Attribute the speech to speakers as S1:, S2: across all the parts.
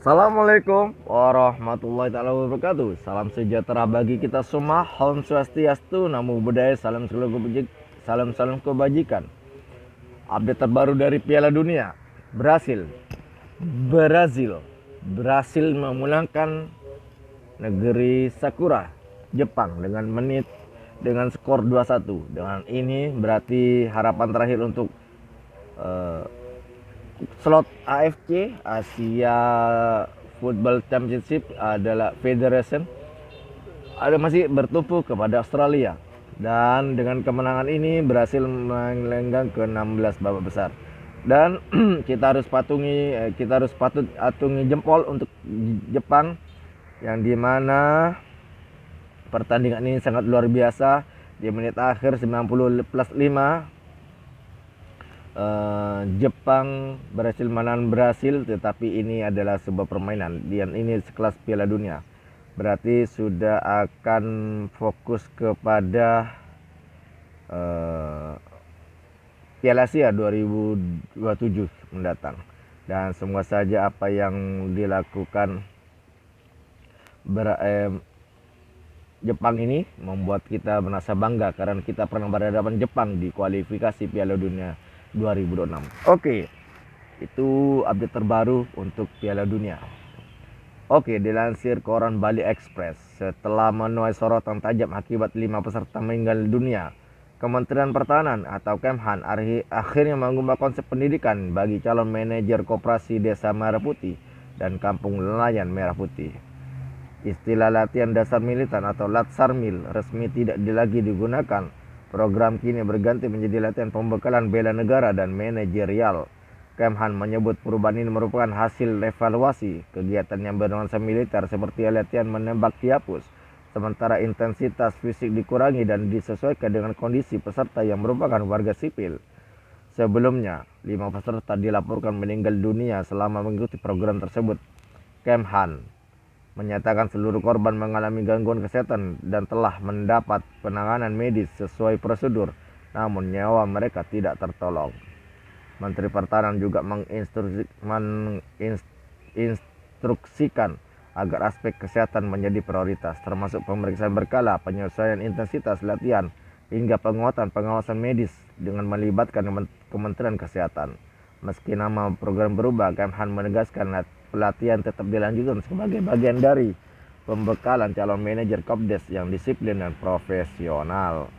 S1: Assalamualaikum warahmatullahi taala wabarakatuh. Salam sejahtera bagi kita semua. Om Swastiastu, Namo Buddhaya, salam kebajikan. Update terbaru dari Piala Dunia. Brasil berhasil memulangkan negeri Sakura, Jepang dengan skor 2-1. Dengan ini berarti harapan terakhir untuk uh, slot AFC Asia Football Championship adalah Federation masih bertumpu kepada Australia, dan dengan kemenangan ini berhasil melenggang ke 16 babak besar. Dan kita harus patut atungi jempol untuk Jepang, yang dimana pertandingan ini sangat luar biasa. Di menit akhir 90 plus 5 Jepang berhasil menang Brasil, tetapi ini adalah sebuah permainan dan ini sekelas Piala Dunia, berarti sudah akan fokus kepada Piala Asia 2027 mendatang. Dan semoga saja apa yang dilakukan Jepang ini membuat kita merasa bangga karena kita pernah berhadapan Jepang di kualifikasi Piala Dunia 2026. Oke, itu update terbaru untuk Piala Dunia. Oke, dilansir koran Bali Express, setelah menuai sorotan tajam akibat 5 peserta meninggal dunia, Kementerian Pertahanan atau Kemhan akhirnya mengubah konsep pendidikan bagi calon manajer koperasi Desa Merah Putih dan Kampung Nelayan Merah Putih. Istilah latihan dasar militer atau Latsarmil resmi tidak lagi digunakan. Program kini berganti menjadi latihan pembekalan bela negara dan manajerial. Kemhan menyebut perubahan ini merupakan hasil evaluasi kegiatan yang bernuansa militer seperti latihan menembak tiapus, sementara intensitas fisik dikurangi dan disesuaikan dengan kondisi peserta yang merupakan warga sipil. Sebelumnya, 5 peserta dilaporkan meninggal dunia selama mengikuti program tersebut. Kemhan menyatakan seluruh korban mengalami gangguan kesehatan dan telah mendapat penanganan medis sesuai prosedur, namun nyawa mereka tidak tertolong. Menteri Pertahanan juga menginstruksikan agar aspek kesehatan menjadi prioritas, termasuk pemeriksaan berkala, penyesuaian intensitas latihan, hingga penguatan pengawasan medis dengan melibatkan Kementerian Kesehatan. Meski nama program berubah, Kemhan menegaskan pelatihan tetap dilanjutkan sebagai bagian dari pembekalan calon manajer Kopdes yang disiplin dan profesional.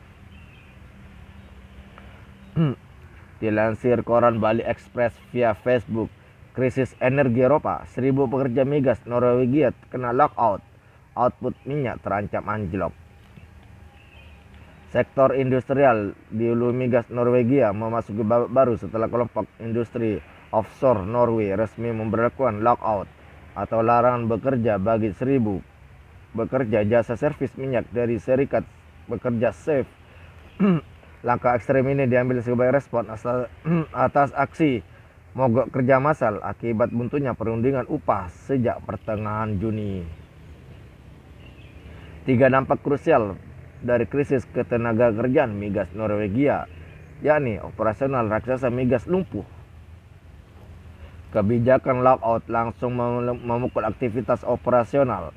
S1: Dilansir koran Bali Express via Facebook, krisis energi Eropa, 1.000 pekerja migas Norwegia kena lockout, output minyak terancam anjlok. Sektor industrial di hulu migas Norwegia memasuki babak baru setelah kelompok industri offshore Norway resmi memberlakukan lockout atau larangan bekerja bagi 1.000 bekerja jasa servis minyak dari Serikat Pekerja Safe. Langkah ekstrem ini diambil sebagai respon atas aksi mogok kerja massal akibat buntunya perundingan upah sejak pertengahan Juni. 3 dampak krusial dari krisis ketenagakerjaan migas Norwegia, yakni operasional raksasa migas lumpuh. Kebijakan lockout langsung memukul aktivitas operasional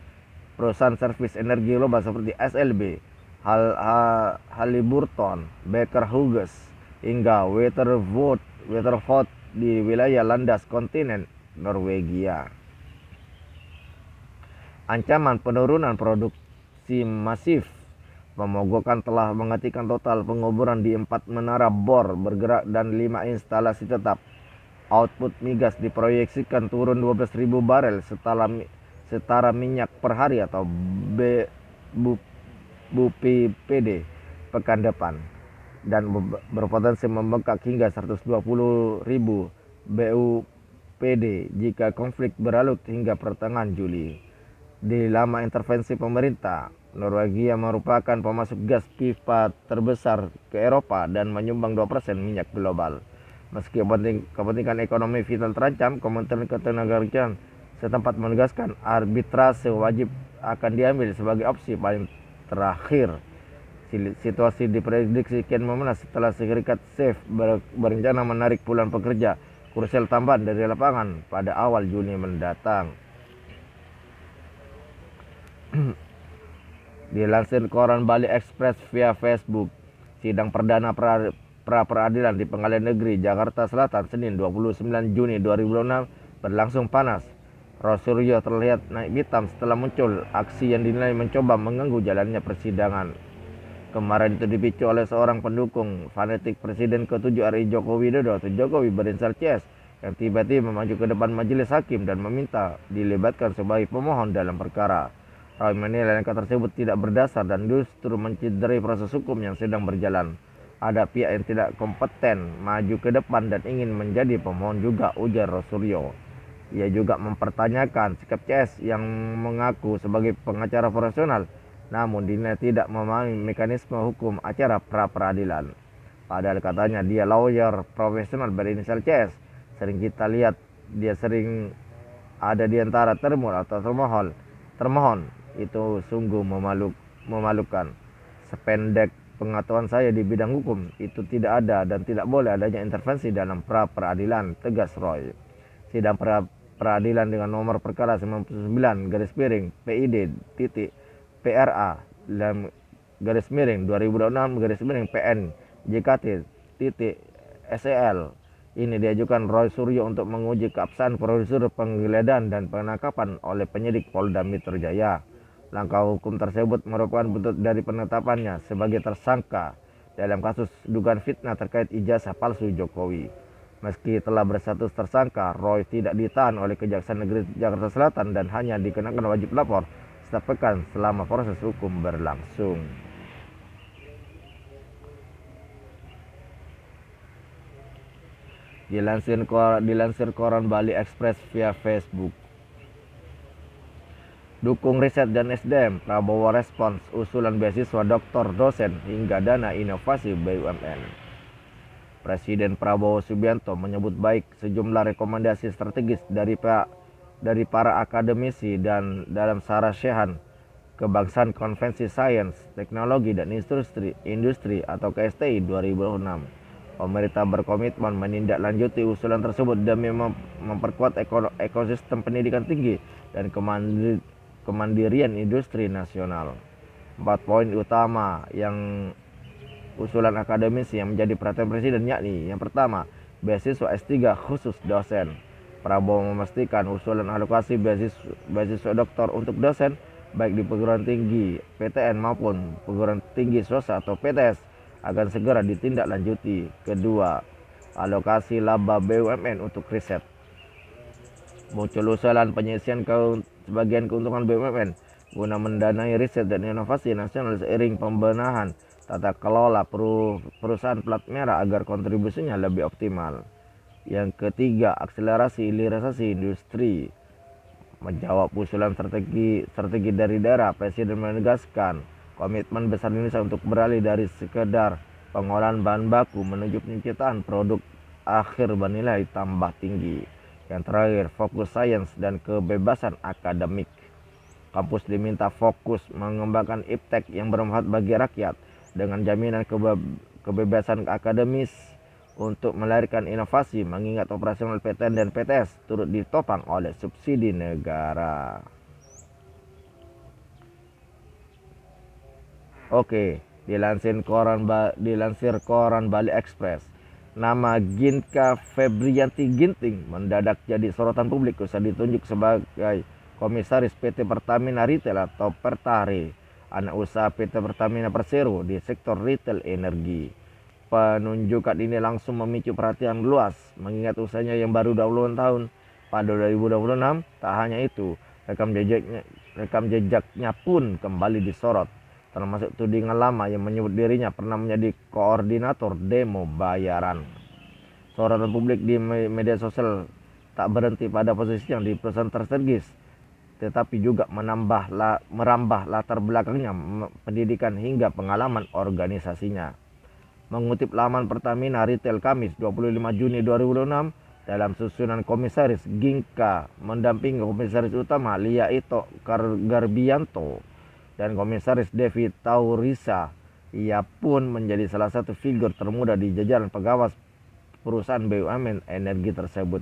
S1: perusahaan servis energi global seperti SLB, Halliburton, Baker Hughes, hingga Weatherford di wilayah landas kontinen Norwegia. Ancaman penurunan produksi masif. Pemogokan telah menghentikan total penguburan di 4 menara bor bergerak dan 5 instalasi tetap. Output migas diproyeksikan turun 12.000 barel setara minyak per hari atau BUPD pekan depan, dan berpotensi membengkak hingga 120.000 BUPD jika konflik berlalu hingga pertengahan Juli. Di lama intervensi pemerintah, Norwegia merupakan pemasok gas pipa terbesar ke Eropa dan menyumbang 2% minyak global. Meski kepentingan ekonomi vital terancam, Kementerian Ketenagakerjaan setempat menegaskan arbitrase wajib akan diambil sebagai opsi paling terakhir. Situasi diprediksi kian memanas setelah Serikat Safe berencana menarik puluhan pekerja krusial tambahan dari lapangan pada awal Juni mendatang. Dilansir koran Bali Express via Facebook, sidang perdana pra-peradilan di Pengadilan Negeri Jakarta Selatan Senin 29 Juni 2006 berlangsung panas. Roy Suryo terlihat naik pitam setelah muncul aksi yang dinilai mencoba mengganggu jalannya persidangan. Kemarin itu dipicu oleh seorang pendukung fanatik Presiden ke-7 RI Joko Widodo atau Jokowi berinisial CS yang tiba-tiba maju ke depan majelis hakim dan meminta dilibatkan sebagai pemohon dalam perkara. Roy menilai langkah tersebut tidak berdasar dan justru mencederai proses hukum yang sedang berjalan. Ada pihak yang tidak kompeten maju ke depan dan ingin menjadi pemohon juga, ujar Roy Suryo. Ia juga mempertanyakan sikap CS yang mengaku sebagai pengacara profesional namun dinilai tidak memahami mekanisme hukum acara pra-peradilan. Padahal katanya dia lawyer profesional berinisial CS. Sering kita lihat dia sering ada di antara termohon atau termohon. Itu sungguh memalukan. Sependek pengetahuan saya di bidang hukum, itu tidak ada dan tidak boleh adanya intervensi dalam pra-peradilan, tegas Roy. Sidang pra-peradilan dengan nomor perkara 99/PID PRA dalam _2026 PN JKT.SEL ini diajukan Roy Suryo untuk menguji keabsahan prosedur penggeledahan dan penangkapan oleh penyidik Polda Metro Jaya. Langkah hukum tersebut merupakan bentuk dari penetapannya sebagai tersangka dalam kasus dugaan fitnah terkait ijazah palsu Jokowi. Meski telah berstatus tersangka, Roy tidak ditahan oleh Kejaksaan Negeri Jakarta Selatan dan hanya dikenakan wajib lapor setiap pekan selama proses hukum berlangsung. Dilansir koran Bali Express via Facebook. Dukung riset dan SDM, Prabowo respons usulan beasiswa doktor dosen hingga dana inovasi BUMN. Presiden Prabowo Subianto menyebut baik sejumlah rekomendasi strategis dari para akademisi dan dalam sarasehan Kebangsaan Konvensi Sains, Teknologi dan Industri atau KSTI 2006. Pemerintah berkomitmen menindaklanjuti usulan tersebut demi memperkuat ekosistem pendidikan tinggi dan kemandirian industri nasional. 4 poin utama yang usulan akademisi yang menjadi perhatian Presiden yakni yang pertama, beasiswa S3 khusus dosen. Prabowo memastikan usulan alokasi beasiswa doktor untuk dosen baik di perguruan tinggi PTN maupun perguruan tinggi swasta atau PTS akan segera ditindaklanjuti. Kedua, alokasi laba BUMN untuk riset. Muncul usulan penyisian sebagian keuntungan BUMN guna mendanai riset dan inovasi nasional seiring pembenahan tata kelola perusahaan plat merah agar kontribusinya lebih optimal. Yang ketiga, akselerasi hilirisasi industri. Menjawab usulan strategi dari daerah, Presiden menegaskan komitmen besar Indonesia untuk beralih dari sekedar pengolahan bahan baku menuju penciptaan produk akhir bernilai tambah tinggi. Yang terakhir, fokus sains dan kebebasan akademik. Kampus diminta fokus mengembangkan iptek yang bermanfaat bagi rakyat dengan jaminan kebebasan akademis untuk melahirkan inovasi, mengingat operasional PTN dan PTS turut ditopang oleh subsidi negara. Oke, dilansir koran Bali Express. Nama Ginka Febrianti Ginting mendadak jadi sorotan publik usai ditunjuk sebagai Komisaris PT Pertamina Retail atau Pertare, anak usaha PT Pertamina Persero di sektor retail energi. Penunjukan ini langsung memicu perhatian luas mengingat usahanya yang baru 20 tahun pada 2026. Tak hanya itu, rekam jejaknya pun kembali disorot, termasuk tudingan lama yang menyebut dirinya pernah menjadi koordinator demo bayaran. Sorotan publik di media sosial tak berhenti pada posisinya di perusahaan strategis, tetapi juga merambah latar belakangnya, pendidikan hingga pengalaman organisasinya. Mengutip laman Pertamina Retail Kamis 25 Juni 2006, dalam susunan komisaris, Ginka mendampingi komisaris utama Lia Ito Garbianto dan komisaris Devi Taurisa. Ia pun menjadi salah satu figur termuda di jajaran pengawas perusahaan BUMN energi tersebut.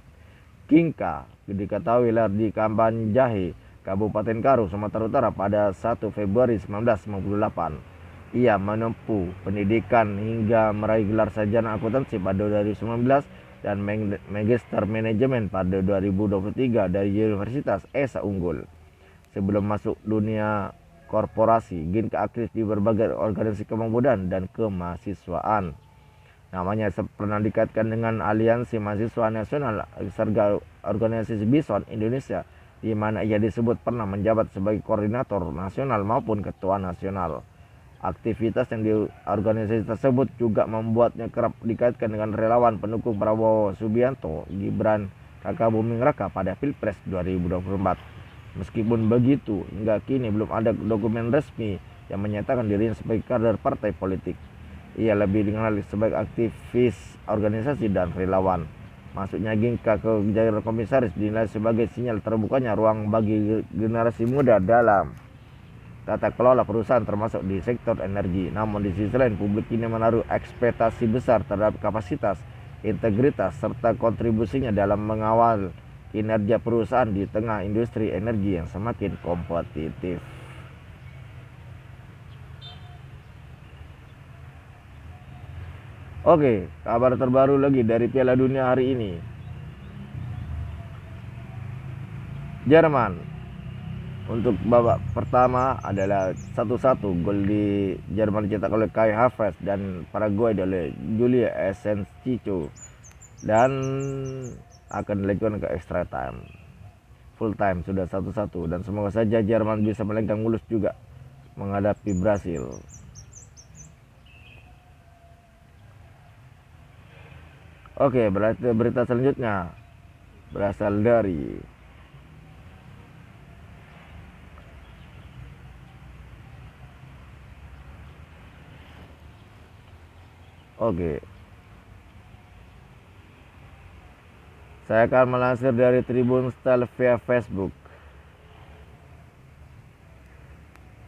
S1: Ginka diketahui lahir di Kabanjahe, Kabupaten Karo, Sumatera Utara pada 1 Februari 1998. Ia menempuh pendidikan hingga meraih gelar sarjana akuntansi pada 2019 dan magister manajemen pada 2023 dari Universitas Esa Unggul. Sebelum masuk dunia korporasi, Ginka aktif di berbagai organisasi kepemudaan dan kemahasiswaan. Namanya pernah dikaitkan dengan Aliansi Mahasiswa Nasional serta organisasi Bison Indonesia, di mana ia disebut pernah menjabat sebagai koordinator nasional maupun ketua nasional. Aktivitas yang di organisasi tersebut juga membuatnya kerap dikaitkan dengan relawan pendukung Prabowo Subianto Gibran Raka Buming Raka pada Pilpres 2024. Meskipun begitu, hingga kini belum ada dokumen resmi yang menyatakan dirinya sebagai kader partai politik. Ia lebih dikenal sebagai aktivis organisasi dan relawan. Masuknya Ginka ke jajaran komisaris dinilai sebagai sinyal terbukanya ruang bagi generasi muda dalam tata kelola perusahaan termasuk di sektor energi. Namun di sisi lain, publik kini menaruh ekspektasi besar terhadap kapasitas, integritas, serta kontribusinya dalam mengawal kinerja perusahaan di tengah industri energi yang semakin kompetitif. Oke, kabar terbaru lagi dari Piala Dunia hari ini. Jerman untuk babak pertama adalah 1-1, gol di Jerman dicetak oleh Kai Havertz dan Paraguay oleh Julia Esencicho, dan akan dilanjutkan ke extra time. Full time sudah 1-1 dan semoga saja Jerman bisa melenggang mulus juga menghadapi Brasil. Oke, berita selanjutnya berasal dari saya akan melansir dari Tribun Style via Facebook.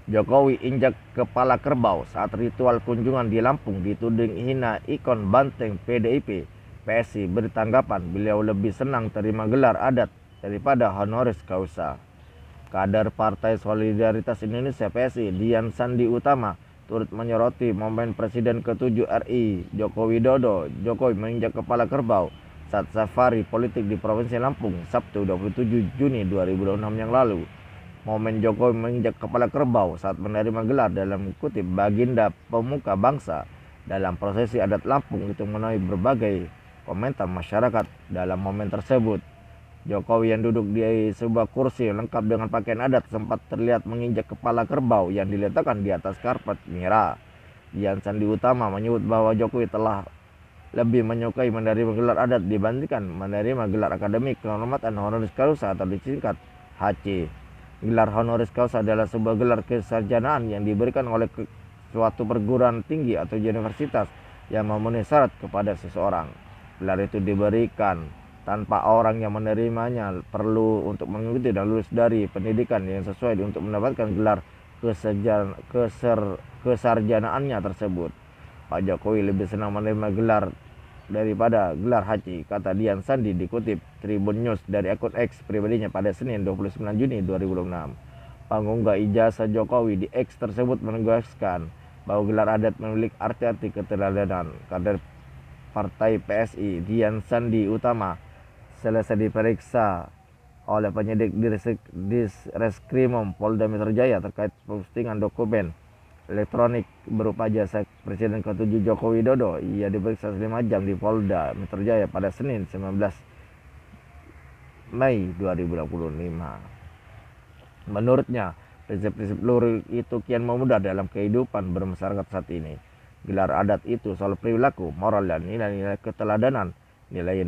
S1: Jokowi injak kepala kerbau saat ritual kunjungan di Lampung dituding hina ikon banteng PDIP. PSI bertanggapan beliau lebih senang terima gelar adat daripada honoris causa. Kader Partai Solidaritas Indonesia PSI Dian Sandi Utama turut menyoroti momen Presiden ke-7 RI Joko Widodo. Jokowi menginjak kepala kerbau saat safari politik di Provinsi Lampung Sabtu 27 Juni 2026 yang lalu. Momen Jokowi menginjak kepala kerbau saat menerima gelar dalam kutip Baginda Pemuka Bangsa dalam prosesi adat Lampung itu menuai berbagai komentar masyarakat. Dalam momen tersebut, Jokowi yang duduk di sebuah kursi lengkap dengan pakaian adat sempat terlihat menginjak kepala kerbau yang diletakkan di atas karpet merah. Dian Sandi Utama menyebut bahwa Jokowi telah lebih menyukai menerima gelar adat dibandingkan menerima gelar akademik kehormatan honoris causa atau disingkat HC. Gelar honoris causa adalah sebuah gelar kesarjanaan yang diberikan oleh suatu perguruan tinggi atau universitas yang memenuhi syarat kepada seseorang. Gelar itu diberikan tanpa orang yang menerimanya perlu untuk mengikuti dan lulus dari pendidikan yang sesuai untuk mendapatkan gelar kesarjanaannya tersebut. Pak Jokowi lebih senang menerima gelar daripada gelar haji, kata Dian Sandi dikutip Tribun News dari akun X pribadinya pada Senin 29 Juni 2026. Pengunggah ijazah Jokowi di X tersebut menegaskan bahwa gelar adat memiliki arti-arti keteladanan. Kader Partai PSI Dian Sandi Utama selesai diperiksa oleh penyidik di Reskrimum Polda Metro Jaya terkait postingan dokumen elektronik berupa jasa Presiden ke-7 Joko Widodo. Ia diperiksa 5 jam di Polda Metro Jaya pada Senin 19 Mei 2025. Menurutnya, prinsip-prinsip luhur itu kian memudar dalam kehidupan bermasyarakat saat ini. Gelar adat itu soal perilaku, moral, dan nilai-nilai keteladanan, nilai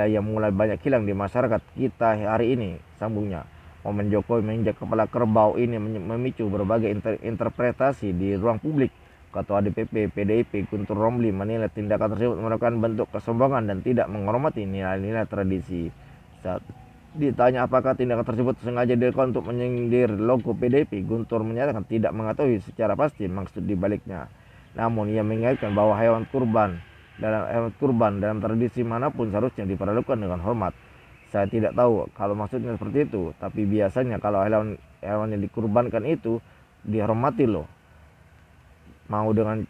S1: yang mulai banyak hilang di masyarakat kita hari ini, sambungnya. Momen Jokowi menginjak kepala kerbau ini memicu berbagai interpretasi di ruang publik. Ketua DPP PDIP Guntur Romli menilai tindakan tersebut merupakan bentuk kesombongan dan tidak menghormati nilai-nilai tradisi. Saat ditanya apakah tindakan tersebut sengaja dilakukan untuk menyindir logo PDIP, Guntur menyatakan tidak mengetahui secara pasti maksud dibaliknya. Namun ia mengingatkan bahwa hewan kurban dalam tradisi manapun seharusnya diperlakukan dengan hormat. Saya tidak tahu kalau maksudnya seperti itu, tapi biasanya kalau hewan yang dikurbankan itu dihormati loh, mau dengan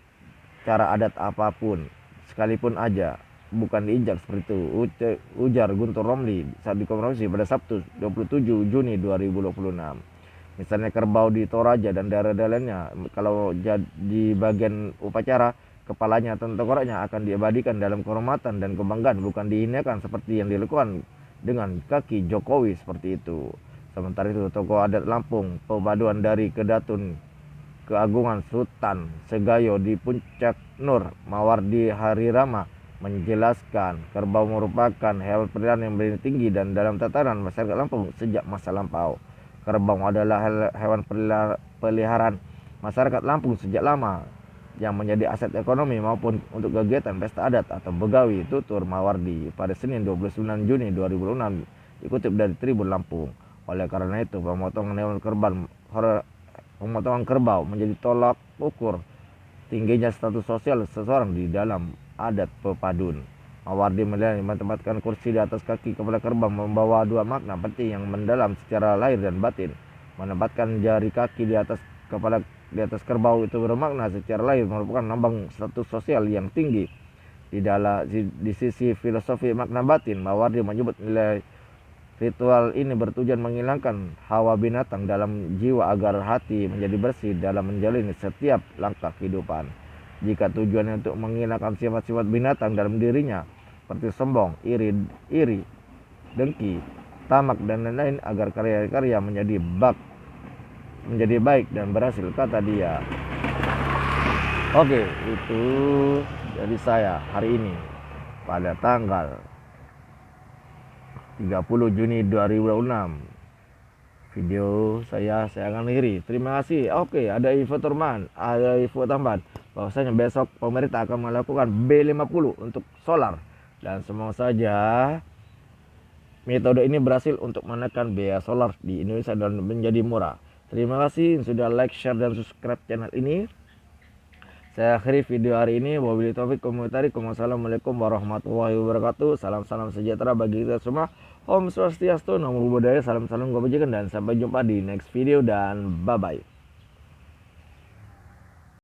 S1: cara adat apapun, sekalipun aja bukan diinjak seperti itu, ujar Guntur Romli saat dikonfirmasi pada Sabtu 27 Juni 2026. Misalnya kerbau di Toraja dan daerah-daerah lainnya, kalau di bagian upacara, kepalanya atau tengkoraknya akan diabadikan dalam kehormatan dan kebanggaan, bukan dihinakan seperti yang dilakukan dengan kaki Jokowi seperti itu. Sementara itu, tokoh adat Lampung, pepaduan dari Kedatun Keagungan Sultan Segayo di Puncak Nur, Mawardi Harirama, menjelaskan kerbau merupakan hewan peliharaan yang bernilai tinggi dan dalam tatanan masyarakat Lampung sejak masa lampau. Kerbau adalah hewan peliharaan masyarakat Lampung sejak lama yang menjadi aset ekonomi maupun untuk kegiatan pesta adat atau begawi, tutur Mawardi pada Senin 29 Juni 2006 dikutip dari Tribun Lampung. Oleh karena itu, pemotongan kerbau menjadi tolak ukur tingginya status sosial seseorang di dalam adat pepadun. Mawardi menilai menempatkan kursi di atas kaki kepala kerbau membawa dua makna penting yang mendalam secara lahir dan batin. Menempatkan jari kaki di atas kerbau itu bermakna secara lahir merupakan lambang status sosial yang tinggi. Di sisi filosofi makna batin, Mawardi menyebut nilai ritual ini bertujuan menghilangkan hawa binatang dalam jiwa agar hati menjadi bersih dalam menjalani setiap langkah kehidupan. Jika tujuannya untuk menghilangkan sifat-sifat binatang dalam dirinya, seperti sombong, iri, dengki, tamak, dan lain-lain, agar karya-karya menjadi baik dan berhasil, kata dia. Oke, itu dari saya hari ini pada tanggal 30 Juni 2006. Video saya akan akhiri. Terima kasih. Oke, ada info tambahan bahwasanya besok pemerintah akan melakukan B50 untuk solar, dan semoga saja metode ini berhasil untuk menekan biaya solar di Indonesia dan menjadi murah. Terima kasih sudah like, share, dan subscribe channel ini. Saya akhiri video hari ini. Wabillahi taufiq wal hidayah. Wassalamualaikum warahmatullahi wabarakatuh. Salam sejahtera bagi kita semua. Om Swastiastu, Namo Buddhaya, salam kebajikan, dan sampai jumpa di next video, dan bye bye.